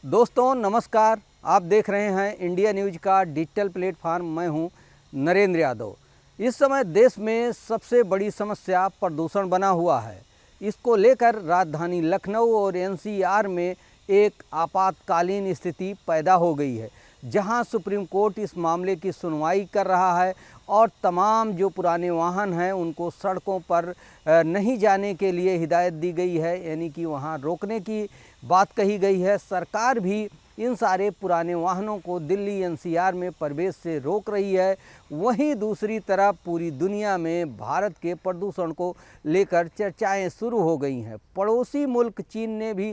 दोस्तों नमस्कार, आप देख रहे हैं इंडिया न्यूज़ का डिजिटल प्लेटफार्म। मैं हूं नरेंद्र यादव। इस समय देश में सबसे बड़ी समस्या प्रदूषण बना हुआ है। इसको लेकर राजधानी लखनऊ और एनसीआर में एक आपातकालीन स्थिति पैदा हो गई है, जहां सुप्रीम कोर्ट इस मामले की सुनवाई कर रहा है और तमाम जो पुराने वाहन हैं उनको सड़कों पर नहीं जाने के लिए हिदायत दी गई है, यानी कि वहां रोकने की बात कही गई है। सरकार भी इन सारे पुराने वाहनों को दिल्ली एनसीआर में प्रवेश से रोक रही है। वहीं दूसरी तरफ पूरी दुनिया में भारत के प्रदूषण को लेकर चर्चाएं शुरू हो गई हैं। पड़ोसी मुल्क चीन ने भी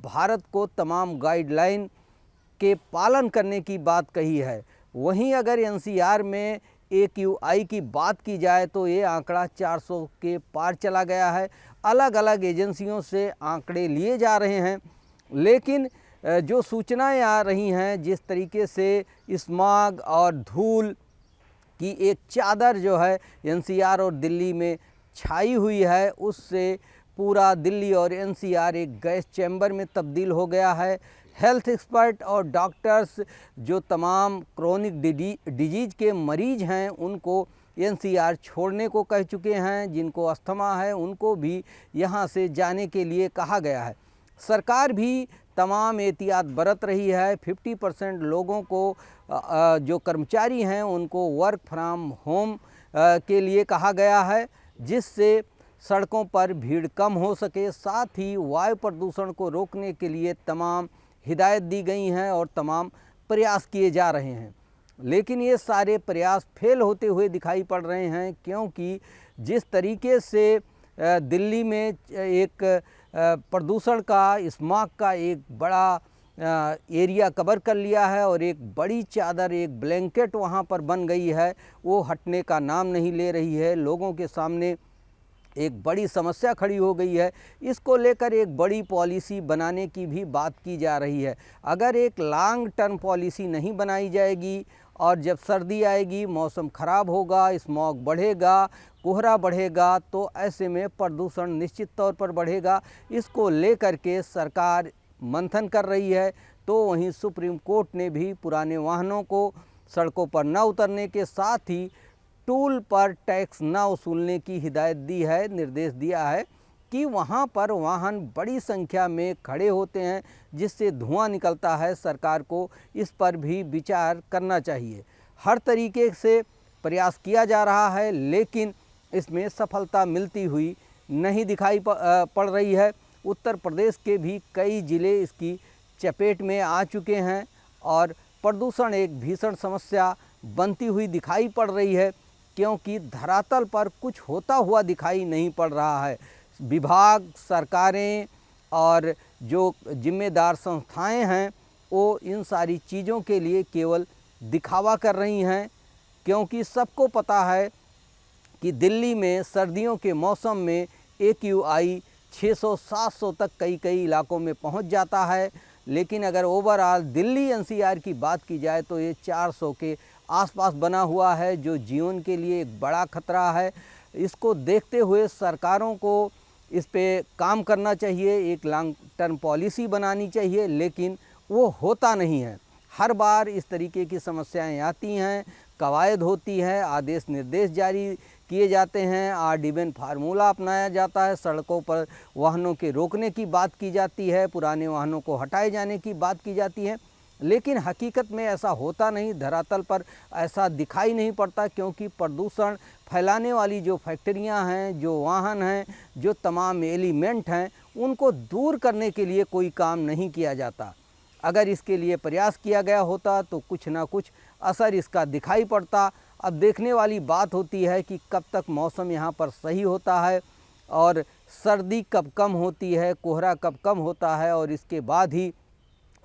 भारत को तमाम गाइडलाइन के पालन करने की बात कही है। वहीं अगर एनसीआर में AQI की बात की जाए तो ये आंकड़ा 400 के पार चला गया है। अलग अलग एजेंसियों से आंकड़े लिए जा रहे हैं, लेकिन जो सूचनाएं आ रही हैं, जिस तरीके से स्मॉग और धूल की एक चादर जो है एनसीआर और दिल्ली में छाई हुई है, उससे पूरा दिल्ली और एनसीआर एक गैस चैम्बर में तब्दील हो गया है। हेल्थ एक्सपर्ट और डॉक्टर्स जो तमाम क्रोनिक डिजीज़ के मरीज़ हैं उनको एनसीआर छोड़ने को कह चुके हैं। जिनको अस्थमा है उनको भी यहां से जाने के लिए कहा गया है। सरकार भी तमाम एहतियात बरत रही है। 50% लोगों को जो कर्मचारी हैं उनको वर्क फ्रॉम होम के लिए कहा गया है, जिससे सड़कों पर भीड़ कम हो सके। साथ ही वायु प्रदूषण को रोकने के लिए तमाम हिदायत दी गई हैं और तमाम प्रयास किए जा रहे हैं, लेकिन ये सारे प्रयास फेल होते हुए दिखाई पड़ रहे हैं, क्योंकि जिस तरीके से दिल्ली में एक प्रदूषण का, स्मॉग का एक बड़ा एरिया कवर कर लिया है और एक बड़ी चादर, एक ब्लैंकेट वहाँ पर बन गई है, वो हटने का नाम नहीं ले रही है। लोगों के सामने एक बड़ी समस्या खड़ी हो गई है। इसको लेकर एक बड़ी पॉलिसी बनाने की भी बात की जा रही है। अगर एक लॉन्ग टर्म पॉलिसी नहीं बनाई जाएगी और जब सर्दी आएगी, मौसम ख़राब होगा, स्मॉग बढ़ेगा, कोहरा बढ़ेगा, तो ऐसे में प्रदूषण निश्चित तौर पर बढ़ेगा। इसको लेकर के सरकार मंथन कर रही है। तो वहीं सुप्रीम कोर्ट ने भी पुराने वाहनों को सड़कों पर न उतरने के साथ ही टूल पर टैक्स न वसूलने की हिदायत दी है, निर्देश दिया है कि वहाँ पर वाहन बड़ी संख्या में खड़े होते हैं जिससे धुआं निकलता है। सरकार को इस पर भी विचार करना चाहिए। हर तरीके से प्रयास किया जा रहा है, लेकिन इसमें सफलता मिलती हुई नहीं दिखाई पड़ रही है। उत्तर प्रदेश के भी कई ज़िले इसकी चपेट में आ चुके हैं और प्रदूषण एक भीषण समस्या बनती हुई दिखाई पड़ रही है, क्योंकि धरातल पर कुछ होता हुआ दिखाई नहीं पड़ रहा है। विभाग, सरकारें और जो जिम्मेदार संस्थाएं हैं वो इन सारी चीज़ों के लिए केवल दिखावा कर रही हैं, क्योंकि सबको पता है कि दिल्ली में सर्दियों के मौसम में AQI 600-700 तक कई इलाकों में पहुंच जाता है। लेकिन अगर ओवरऑल दिल्ली एनसीआर की बात की जाए तो ये 400 के आसपास बना हुआ है, जो जीवन के लिए एक बड़ा खतरा है। इसको देखते हुए सरकारों को इस पे काम करना चाहिए, एक लॉन्ग टर्म पॉलिसी बनानी चाहिए, लेकिन वो होता नहीं है। हर बार इस तरीके की समस्याएं आती हैं, कवायद होती हैं, आदेश निर्देश जारी किए जाते हैं, ऑड इवन फार्मूला अपनाया जाता है, सड़कों पर वाहनों के रोकने की बात की जाती है, पुराने वाहनों को हटाए जाने की बात की जाती है, लेकिन हकीकत में ऐसा होता नहीं। धरातल पर ऐसा दिखाई नहीं पड़ता, क्योंकि प्रदूषण फैलाने वाली जो फैक्ट्रियां हैं, जो वाहन हैं, जो तमाम एलिमेंट हैं, उनको दूर करने के लिए कोई काम नहीं किया जाता। अगर इसके लिए प्रयास किया गया होता तो कुछ ना कुछ असर इसका दिखाई पड़ता। अब देखने वाली बात होती है कि कब तक मौसम यहाँ पर सही होता है और सर्दी कब कम होती है, कोहरा कब कम होता है, और इसके बाद ही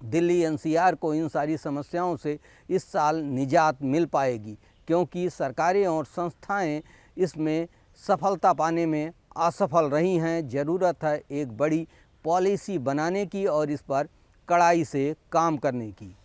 दिल्ली एनसीआर को इन सारी समस्याओं से इस साल निजात मिल पाएगी, क्योंकि सरकारें और संस्थाएं इसमें सफलता पाने में असफल रही हैं। ज़रूरत है एक बड़ी पॉलिसी बनाने की और इस पर कड़ाई से काम करने की।